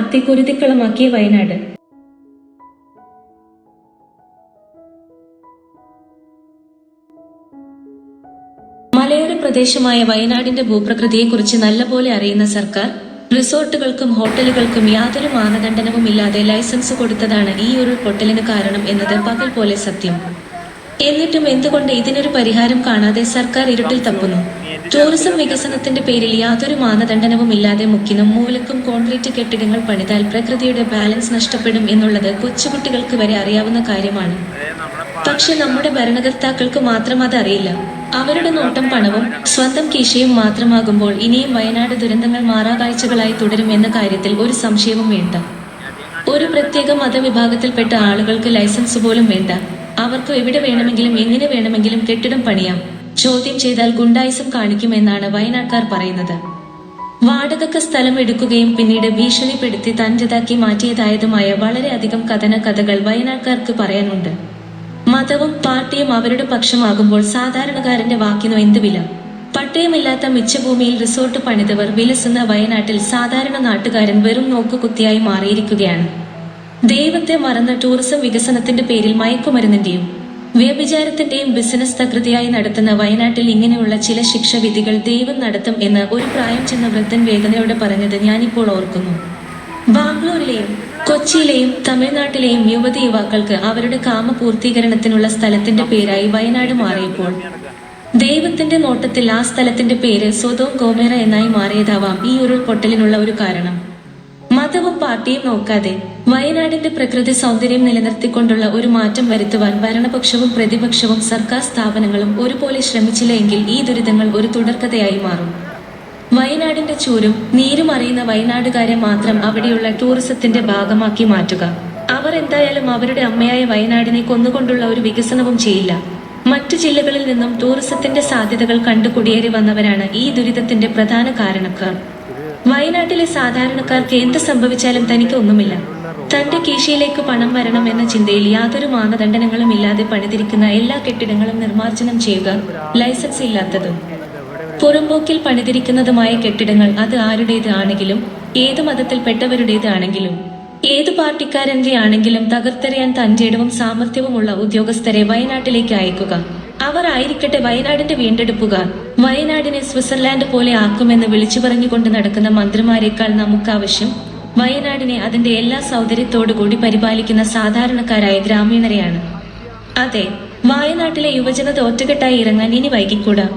ആർത്തി കുരുതിക്കളമാക്കിയ വയനാട്. മലയോര പ്രദേശമായ വയനാടിന്റെ ഭൂപ്രകൃതിയെക്കുറിച്ച് നല്ലപോലെ അറിയുന്ന സർക്കാർ റിസോർട്ടുകൾക്കും ഹോട്ടലുകൾക്കും യാതൊരു മാനദണ്ഡനവുമില്ലാതെ ലൈസൻസ് കൊടുത്തതാണ് ഈ ഉരുൾപൊട്ടലിന് കാരണം എന്നത് പകൽ പോലെ സത്യം. എന്നിട്ടും എന്തുകൊണ്ട് ഇതിനൊരു പരിഹാരം കാണാതെ സർക്കാർ ഇരുട്ടിൽ തപ്പുന്നു? ടൂറിസം വികസനത്തിന്റെ പേരിൽ യാതൊരു മാനദണ്ഡനവുമില്ലാതെ മുക്കിനും മൂലക്കും കോൺക്രീറ്റ് കെട്ടിടങ്ങൾ പണിതാൽ പ്രകൃതിയുടെ ബാലൻസ് നഷ്ടപ്പെടും എന്നുള്ളത് കൊച്ചുകുട്ടികൾക്ക് വരെ അറിയാവുന്ന കാര്യമാണ്. പക്ഷെ നമ്മുടെ ഭരണകർത്താക്കൾക്ക് മാത്രം അത് അറിയില്ല. അവരുടെ നോട്ടം പണവും സ്വന്തം കീശയും മാത്രമാകുമ്പോൾ ഇനിയും വയനാട് ദുരന്തങ്ങൾ മാറാകാഴ്ചകളായി തുടരും എന്ന കാര്യത്തിൽ ഒരു സംശയവും വേണ്ട. ഒരു പ്രത്യേക മതവിഭാഗത്തിൽപ്പെട്ട ആളുകൾക്ക് ലൈസൻസ് പോലും വേണ്ട. അവർക്ക് എവിടെ വേണമെങ്കിലും എങ്ങനെ വേണമെങ്കിലും കെട്ടിടം പണിയാം. ചോദ്യം ചെയ്താൽ ഗുണ്ടായിസം കാണിക്കുമെന്നാണ് വയനാട്ടുകാർ പറയുന്നത്. വാടകയ്ക്ക് സ്ഥലം എടുക്കുകയും പിന്നീട് ഭീഷണിപ്പെടുത്തി തൻ്റെതാക്കി മാറ്റിയതായതുമായ വളരെയധികം കഥകൾ വയനാട്ടുകാർക്ക് പറയാനുണ്ട്. മതവും പാർട്ടിയും അവരുടെ പക്ഷമാകുമ്പോൾ സാധാരണക്കാരന്റെ വാക്കിനു എന്ത് വില? പട്ടയമില്ലാത്ത മിച്ചഭൂമിയിൽ റിസോർട്ട് പണിതവർ വിലസുന്ന വയനാട്ടിൽ സാധാരണ നാട്ടുകാരൻ വെറും നോക്കുകുത്തിയായി മാറിയിരിക്കുകയാണ്. ദൈവത്തെ മറന്ന ടൂറിസം വികസനത്തിന്റെ പേരിൽ മയക്കുമരുന്നിന്റെയും വ്യഭിചാരത്തിന്റെയും ബിസിനസ് തകൃതിയായി നടത്തുന്ന വയനാട്ടിൽ ഇങ്ങനെയുള്ള ചില ശിക്ഷാവിധികൾ ദൈവം നടത്തും എന്ന് ഒരു പ്രായം ചെന്ന വൃദ്ധൻ വേദനയോടെ പറഞ്ഞത് ഞാനിപ്പോൾ ഓർക്കുന്നു. ബാംഗ്ലൂരിലെയും കൊച്ചിയിലെയും തമിഴ്നാട്ടിലെയും യുവതി യുവാക്കൾക്ക് അവരുടെ കാമപൂർത്തീകരണത്തിനുള്ള സ്ഥലത്തിന്റെ പേരായി വയനാട് മാറിയപ്പോൾ ദൈവത്തിന്റെ നോട്ടത്തിൽ ആ സ്ഥലത്തിന്റെ പേര് സൊദോം ഗോമോറ എന്നായി മാറിയതാവാം ഈ ഉരുൾപൊട്ടലിനുള്ള ഒരു കാരണം. മതവും പാർട്ടിയും നോക്കാതെ വയനാടിന്റെ പ്രകൃതി സൗന്ദര്യം നിലനിർത്തിക്കൊണ്ടുള്ള ഒരു മാറ്റം വരുത്തുവാൻ ഭരണപക്ഷവും പ്രതിപക്ഷവും സർക്കാർ സ്ഥാപനങ്ങളും ഒരുപോലെ ശ്രമിച്ചില്ല എങ്കിൽ ഈ ദുരിതങ്ങൾ ഒരു തുടർക്കഥയായി മാറും. വയനാടിന്റെ ചൂരും നീരും അറിയുന്ന വയനാടുകാരെ മാത്രം അവിടെയുള്ള ടൂറിസത്തിന്റെ ഭാഗമാക്കി മാറ്റുക. അവർ എന്തായാലും അവരുടെ അമ്മയായ വയനാടിനെ കൊന്നുകൊണ്ടുള്ള ഒരു വികസനവും ചെയ്യില്ല. മറ്റു ജില്ലകളിൽ നിന്നും ടൂറിസത്തിന്റെ സാധ്യതകൾ കണ്ടു കുടിയേറി വന്നവരാണ് ഈ ദുരിതത്തിന്റെ പ്രധാന കാരണക്കാർ. വയനാട്ടിലെ സാധാരണക്കാർക്ക് എന്ത് സംഭവിച്ചാലും തനിക്ക് ഒന്നുമില്ല. തന്റെ കീശയിലേക്ക് പണം വരണം എന്ന ചിന്തയിൽ യാതൊരു മാനദണ്ഡനങ്ങളും ഇല്ലാതെ പണിതിരിക്കുന്ന എല്ലാ കെട്ടിടങ്ങളും നിർമ്മാർജ്ജനം ചെയ്യുക. ലൈസൻസ് ഇല്ലാത്തതും പുറമ്പോക്കിൽ പണിതിരിക്കുന്നതുമായ കെട്ടിടങ്ങൾ അത് ആരുടേത് ആണെങ്കിലും ഏത് മതത്തിൽപ്പെട്ടവരുടേത് ആണെങ്കിലും ഏതു പാർട്ടിക്കാരന്റെ ആണെങ്കിലും തകർത്തെറിയാൻ തന്റേടവും സാമർഥ്യവുമുള്ള ഉദ്യോഗസ്ഥരെ വയനാട്ടിലേക്ക് അയക്കുക. അവർ ആയിരിക്കട്ടെ വയനാടിന്റെ വീണ്ടെടുപ്പുകാർ. വയനാടിനെ സ്വിറ്റ്സർലാൻഡ് പോലെ ആക്കുമെന്ന് വിളിച്ചു പറഞ്ഞുകൊണ്ട് നടക്കുന്ന മന്ത്രിമാരെക്കാൾ നമുക്കാവശ്യം വയനാടിനെ അതിന്റെ എല്ലാ സൗകര്യത്തോടുകൂടി പരിപാലിക്കുന്ന സാധാരണക്കാരായ ഗ്രാമീണരെയാണ്. അതെ, വയനാട്ടിലെ യുവജനത ഒറ്റക്കെട്ടായി ഇറങ്ങാൻ ഇനി വൈകിക്കൂടാ.